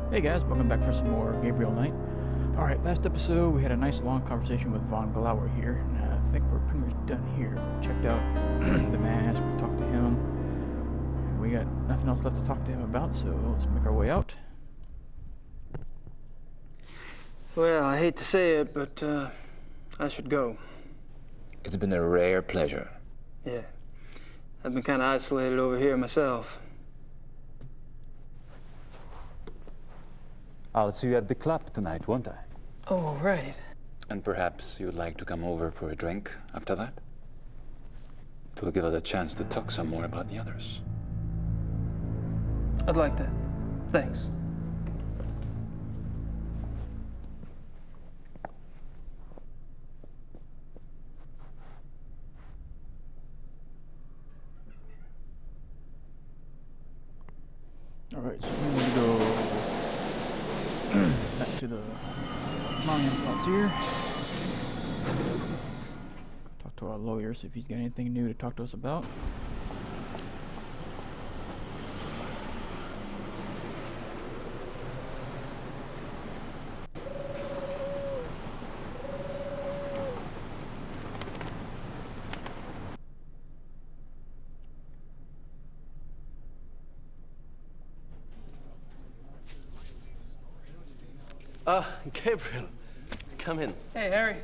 Hey guys, welcome back for some more Gabriel Knight. Alright, last episode we had a nice long conversation with Von Glauer here, and I think we're pretty much done here. We checked out the mask, we've talked to him, and we got nothing else left to talk to him about, so let's make our way out. Well, I hate to say it, but I should go. It's been a rare pleasure. Yeah. I've been kind of isolated over here myself. I'll see you at the club tonight, won't I? Oh, right. And perhaps you'd like to come over for a drink after that? It'll give us a chance to talk some more about the others. I'd like that. Thanks. Alright, so we need to go back to the Mayan plots here. Talk to our lawyer, see if he's got anything new to talk to us about. Gabriel, come in. Hey, Harry.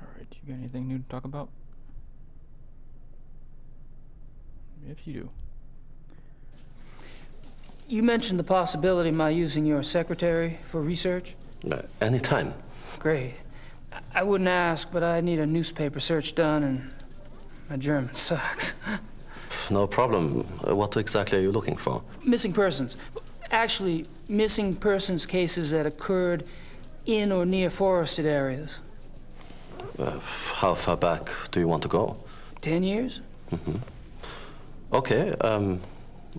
Alright, you got anything new to talk about? Yes, you do. You mentioned the possibility of my using your secretary for research? Anytime. Great. I wouldn't ask, but I need a newspaper search done, and my German sucks. No problem. What exactly are you looking for? Missing persons. Actually, missing persons cases that occurred in or near forested areas. How far back do you want to go? 10 years? Okay,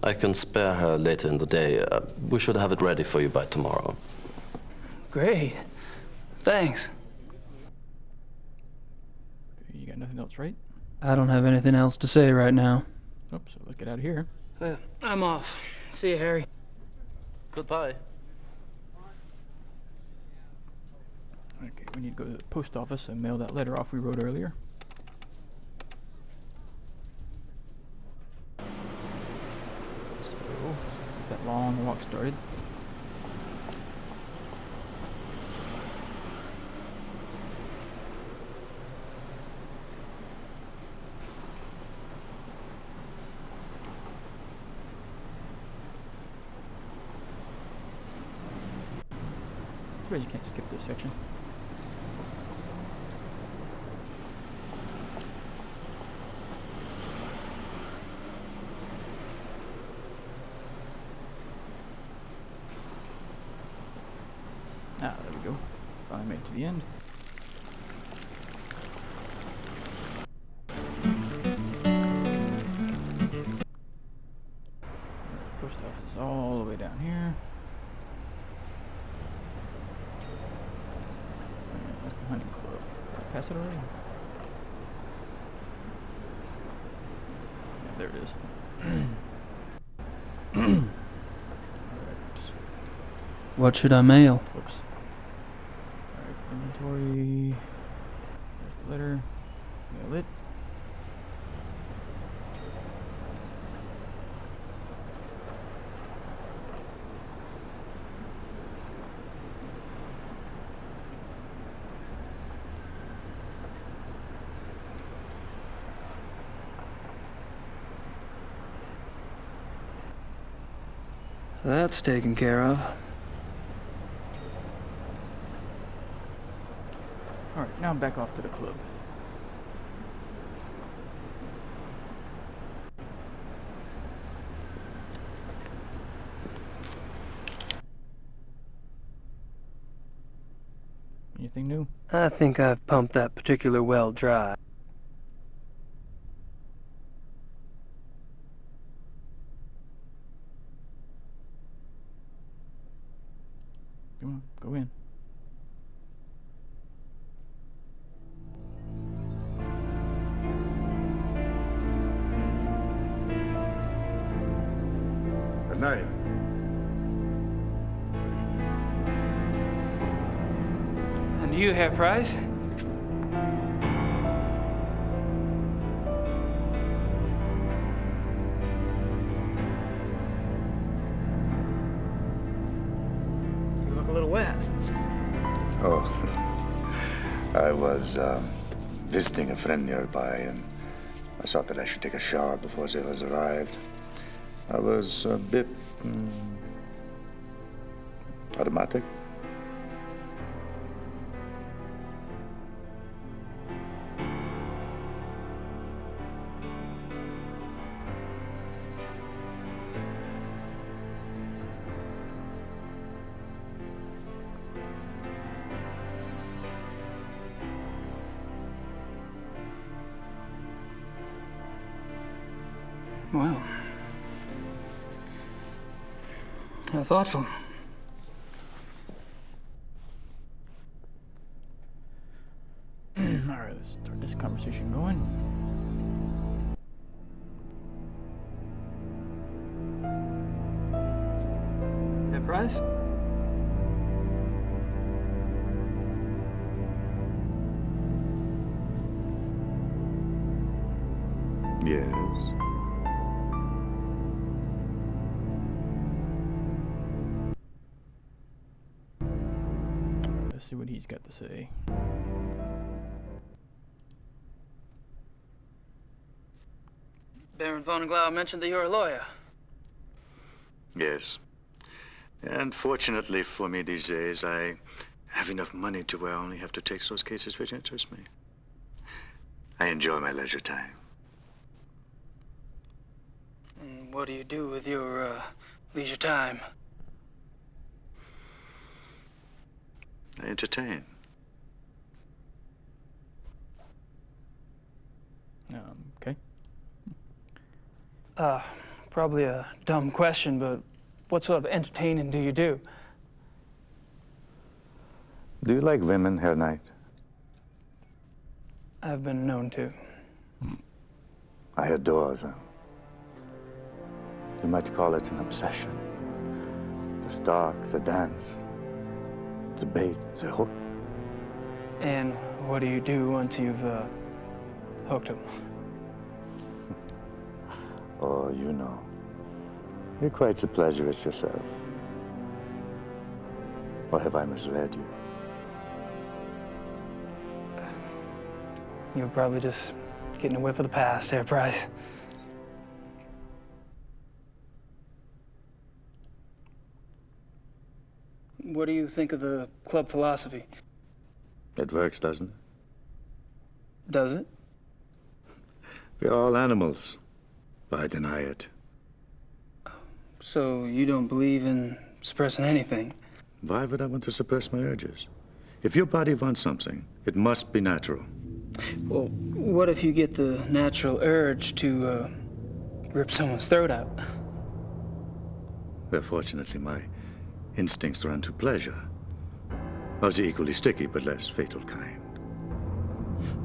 I can spare her later in the day. We should have it ready for you by tomorrow. Great. Thanks. You got nothing else, right? I don't have anything else to say right now. Oops, so let's get out of here. Well, I'm off. See you, Harry. Goodbye. Okay, we need to go to the post office and mail that letter off we wrote earlier. So, get that long walk started. Too bad you can't skip this section. Ah, there we go. Finally made it to the end. Post office is all the way down here. That's the hunting club. Did I pass it already? Yeah, there it is. Alright. What should I mail? Whoops. Alright, inventory. There's the letter. Mail it. That's taken care of. Alright, now I'm back off to the club. Anything new? I think I've pumped that particular well dry. Come on, go in. night. And you, Herr Price? You look a little wet. Oh, I was visiting a friend nearby, and I thought that I should take a shower before sailors arrived. I was a bit automatic. Well, how thoughtful. All right, let's start this conversation going. Herr Price? Yes. Let's see what he's got to say. Baron von Glau mentioned that you're a lawyer. Yes. And fortunately for me these days, I have enough money to where I only have to take those cases which interest me. I enjoy my leisure time. And what do you do with your leisure time? I entertain. Okay. Probably a dumb question, but what sort of entertaining do you do? Do you like women, Herr Knight? I've been known to. I adore them. You might call it an obsession. The stalk, the dance, the bait, the hook. And what do you do once you've hooked him? Oh, you know. You're quite the pleasurist yourself. Or have I misled you? You're probably just getting a whiff of the past, Herr Price. What do you think of the club philosophy? It works, doesn't it? Does it? We're all animals, but I deny it. So you don't believe in suppressing anything? Why would I want to suppress my urges? If your body wants something, it must be natural. Well, what if you get the natural urge to rip someone's throat out? Well, fortunately, my instincts run to pleasure. Of the equally sticky but less fatal kind.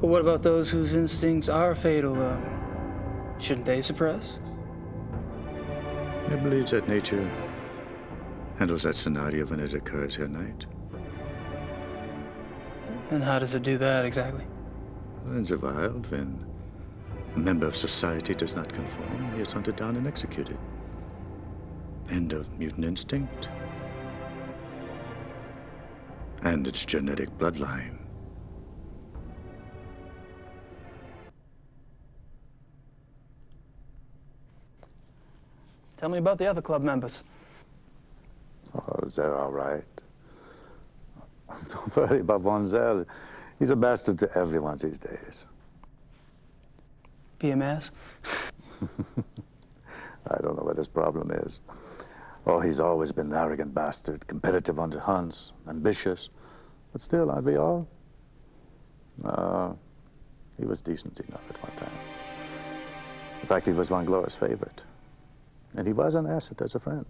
Well, what about those whose instincts are fatal? Shouldn't they suppress? I believe that nature handles that scenario when it occurs here at night. And how does it do that exactly? In the wild, when a member of society does not conform, he is hunted down and executed. End of mutant instinct. And its genetic bloodline. Tell me about the other club members. Oh, they're all right. Don't worry about Von Zell. He's a bastard to everyone these days. PMS? I don't know what his problem is. Oh, he's always been an arrogant bastard, competitive on the hunts, ambitious. But still, aren't we all? He was decent enough at one time. In fact, he was Von Glor's favorite. And he was an asset as a friend.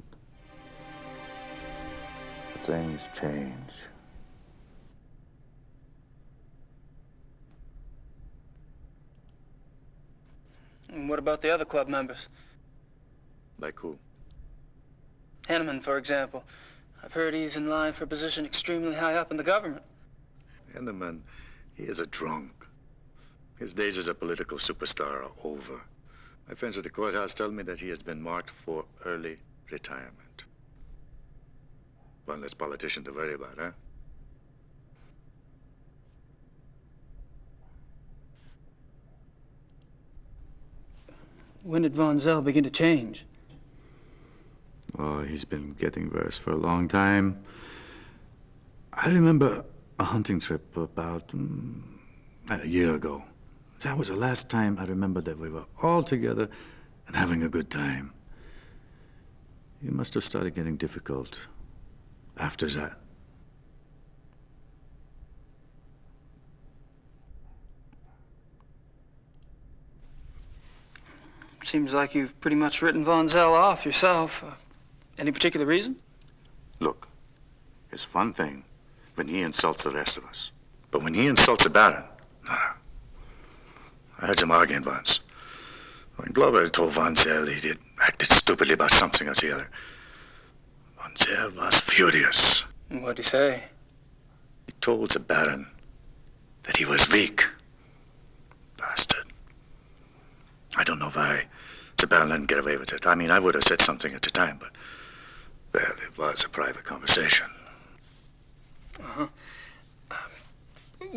But things change. And what about the other club members? Like who? Henneman, for example. I've heard he's in line for a position extremely high up in the government. Henneman, he is a drunk. His days as a political superstar are over. My friends at the courthouse tell me that he has been marked for early retirement. One less politician to worry about, huh? When did Von Zell begin to change? Oh, he's been getting worse for a long time. I remember a hunting trip about a year ago. That was the last time I remember that we were all together and having a good time. He must have started getting difficult after that. Seems like you've pretty much written Von Zell off yourself. Any particular reason? Look, it's one thing when he insults the rest of us. But when he insults the Baron, no. I heard him arguing once. When Glover told Von Zell he acted stupidly about something or the other, Von Zell was furious. What'd he say? He told the Baron that he was weak. Bastard. I don't know why the Baron let him get away with it. I mean, I would have said something at the time, but, well, it was a private conversation. Uh-huh.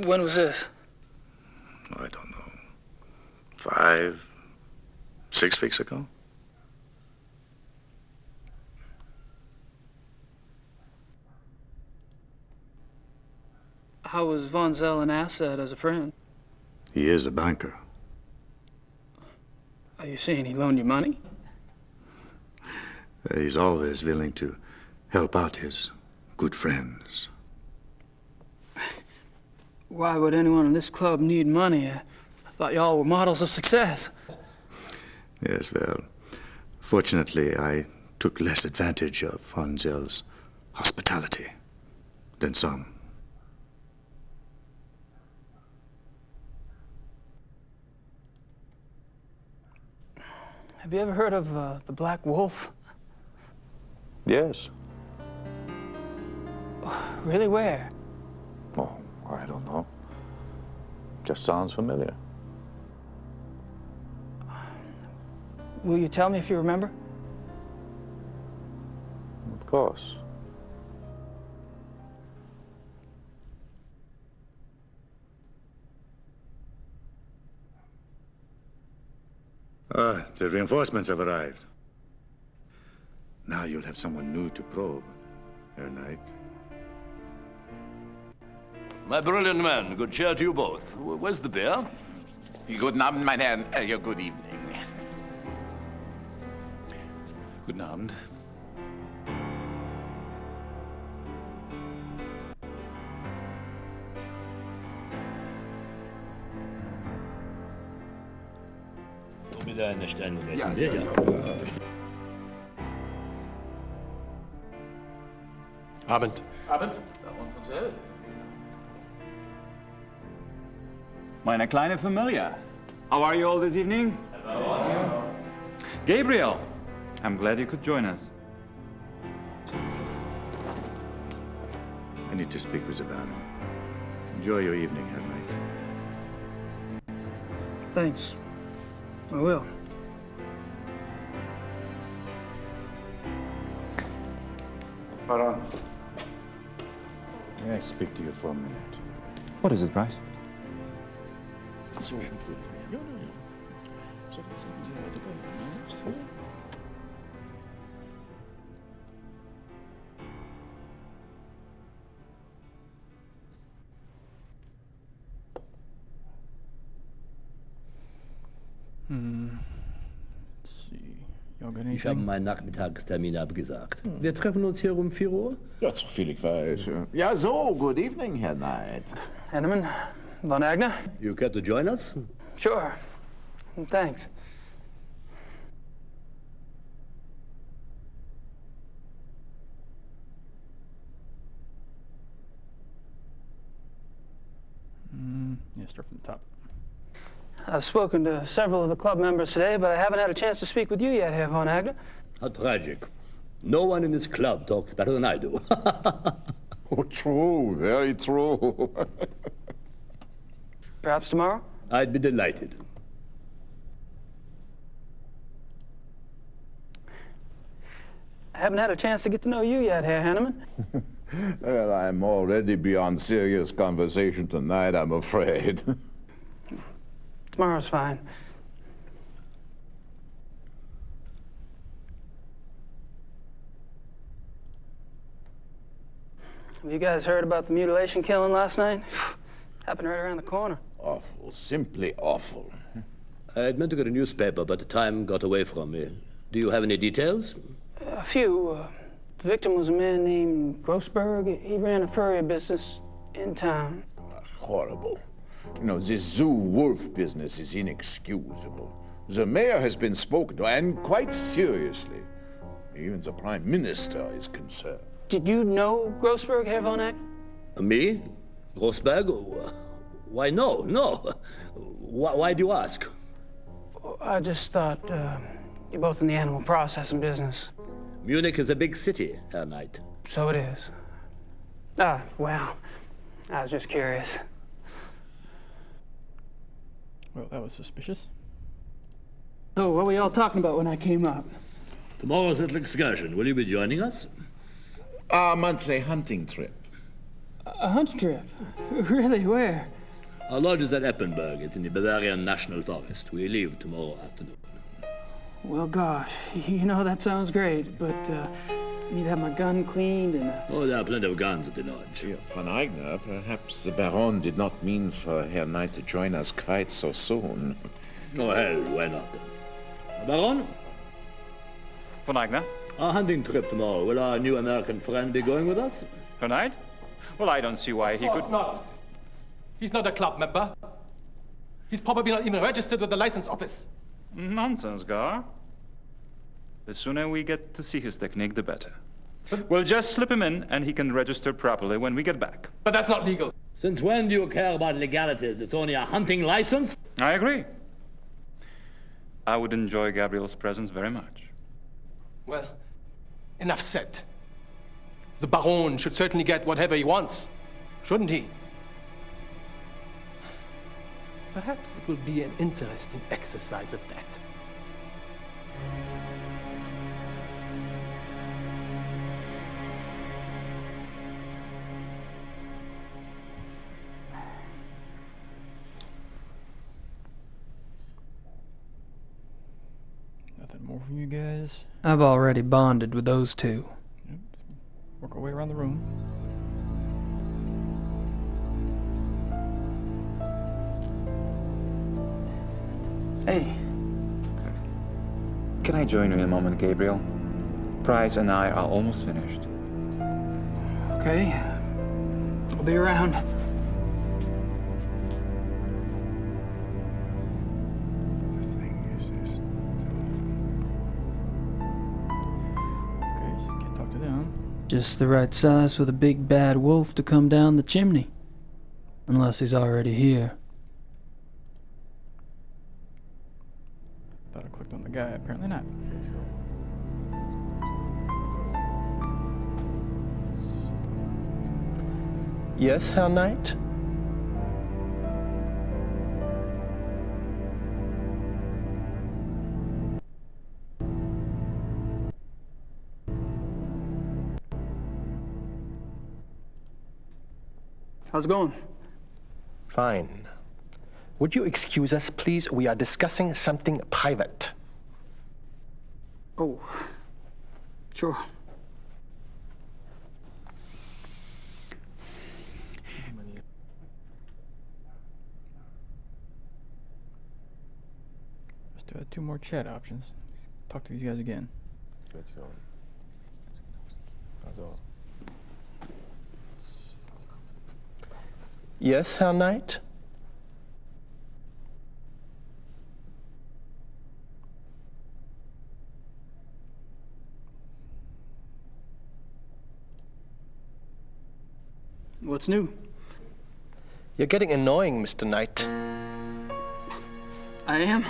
When was this? I don't know. 5, 6 weeks ago? How was Von Zell an asset as a friend? He is a banker. Are you saying he loaned you money? He's always willing to help out his good friends. Why would anyone in this club need money? I thought y'all were models of success. Yes, well, fortunately, I took less advantage of Von Zell's hospitality than some. Have you ever heard of the Black Wolf? Yes. Really, where? Oh, I don't know. Just sounds familiar. Will you tell me if you remember? Of course. The reinforcements have arrived. Now you'll have someone new to probe, Herr Knight. My brilliant man, good cheer to you both. Where's the beer? Guten Abend, mein Herr. Ja, good evening. Guten Abend. Wieder eine Stein und essen wir, ja. Abend. Abend. That one von Zell. Meine kleine Familie. How are you all this evening? Hello. Gabriel, I'm glad you could join us. I need to speak with the Baron. Enjoy your evening, Herr Knight. Thanks. I will. Baron. May I speak to you for a minute? What is it, Bryce? Let's see. Y'all got Ich habe anything? meinen Nachmittagstermin abgesagt. Wir treffen uns hier um 4 Uhr. Ja, so viel ich weiß. Ja, so, good evening, Herr Knight. Henneman, Von Agner? You care to join us? Sure. Thanks. Yeah, start from the top. I've spoken to several of the club members today, but I haven't had a chance to speak with you yet, Herr Von Agner. How tragic. No one in this club talks better than I do. Oh, true, very true. Perhaps tomorrow? I'd be delighted. I haven't had a chance to get to know you yet, Herr Hanneman. Well, I'm already beyond serious conversation tonight, I'm afraid. Tomorrow's fine. Have you guys heard about the mutilation killing last night? Happened right around the corner. Awful, simply awful. I'd meant to get a newspaper, but the time got away from me. Do you have any details? A few. The victim was a man named Grossberg. He ran a furrier business in town. Horrible. You know, this zoo wolf business is inexcusable. The mayor has been spoken to, and quite seriously. Even the prime minister is concerned. Did you know Grossberg, Herr von Eck? Me? Grossberg? Why, no. Why do you ask? I just thought you're both in the animal processing business. Munich is a big city, Herr Knight. So it is. Well, I was just curious. Well, that was suspicious. So, what were y'all talking about when I came up? Tomorrow's little excursion. Will you be joining us? Our monthly hunting trip. A hunt trip? Really, where? Our lodge is at Eppenberg. It's in the Bavarian National Forest. We leave tomorrow afternoon. Well, gosh, you know, that sounds great, but I need to have my gun cleaned and... Oh, there are plenty of guns at the lodge. Yeah, Von Eigner, perhaps the Baron did not mean for Herr Knight to join us quite so soon. Oh, hell, why not? Baron? Von Eigner? Our hunting trip tomorrow. Will our new American friend be going with us? Tonight? Well, I don't see why he could... Of course not. He's not a club member. He's probably not even registered with the license office. Nonsense, Gar. The sooner we get to see his technique, the better. We'll just slip him in, and he can register properly when we get back. But that's not legal. Since when do you care about legalities? It's only a hunting license? I agree. I would enjoy Gabriel's presence very much. Well, enough said. The Baron should certainly get whatever he wants, shouldn't he? Perhaps it will be an interesting exercise at that. Nothing more from you guys. I've already bonded with those two. Yep. Work our way around the room. Hey. Can I join you in a moment, Gabriel? Price and I are almost finished. Okay. I'll be around. This thing is this. Okay, just can't talk to them. Just the right size for the big bad wolf to come down the chimney. Unless he's already here. Thought I clicked on the guy, apparently not. Yes, Herr Knight? How's it going? Fine. Would you excuse us, please? We are discussing something private. Oh, sure. Just 2 more chat options. Talk to these guys again. Yes, Herr Knight? What's new? You're getting annoying, Mr. Knight. I am?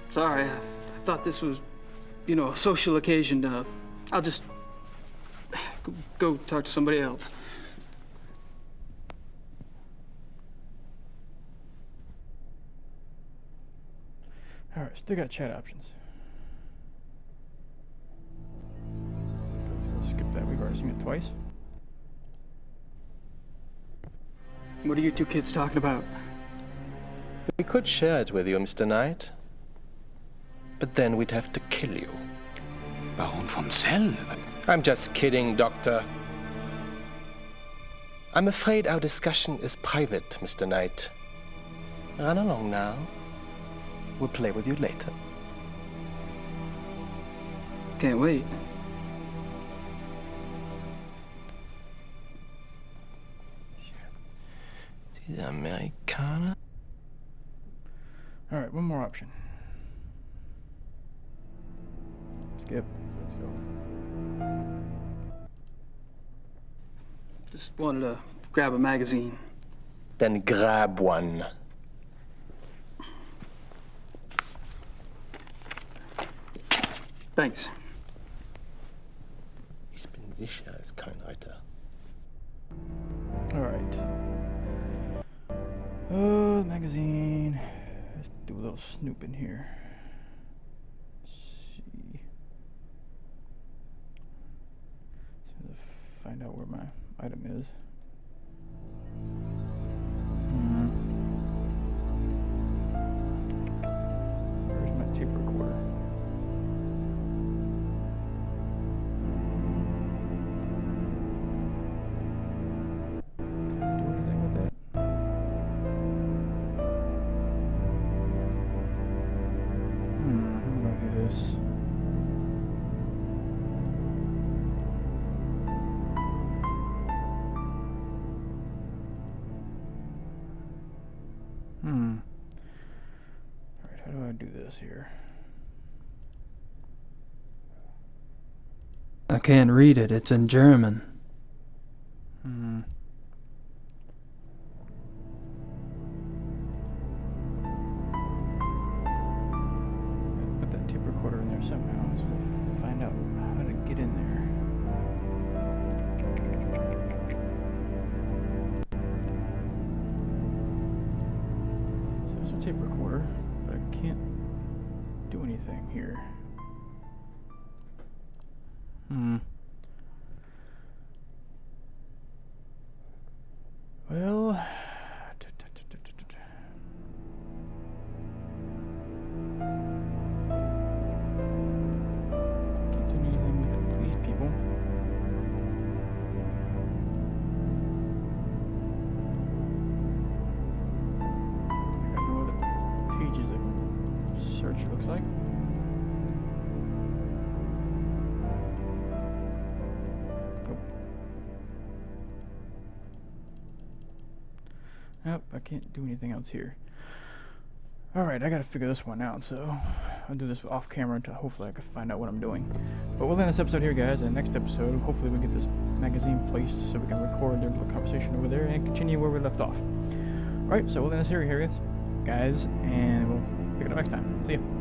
Sorry, I thought this was, a social occasion to I'll just go talk to somebody else. All right, still got chat options. Let's skip that. We've already seen it twice. What are you two kids talking about? We could share it with you, Mr. Knight. But then we'd have to kill you. Baron von Zell? I'm just kidding, Doctor. I'm afraid our discussion is private, Mr. Knight. Run along now. We'll play with you later. Can't wait. Diese Amerikaner. All right, one more option. Skip. Just wanted to grab a magazine. Then grab one. Thanks. Ich bin sicher, ist kein Reiter. All right. Magazine. Let's do a little snooping here. Let's see. So to find out where my item is. Where's my tape recorder? Can I do anything with that? I'm gonna do this. Alright, how do I do this here? I can't read it. It's in German. Put that tape recorder in there somehow, so I'll find out how to get in there. So there's a tape recorder, but I can't do anything here. Well, can't do anything with it, please, people. I got no other pages I can search, it looks like. Nope, I can't do anything else here. Alright, I gotta figure this one out, so I'll do this off camera until hopefully I can find out what I'm doing. But we'll end this episode here, guys, and next episode, hopefully we get this magazine placed so we can record their little conversation over there and continue where we left off. Alright, so we'll end this here, guys, and we'll pick it up next time. See ya.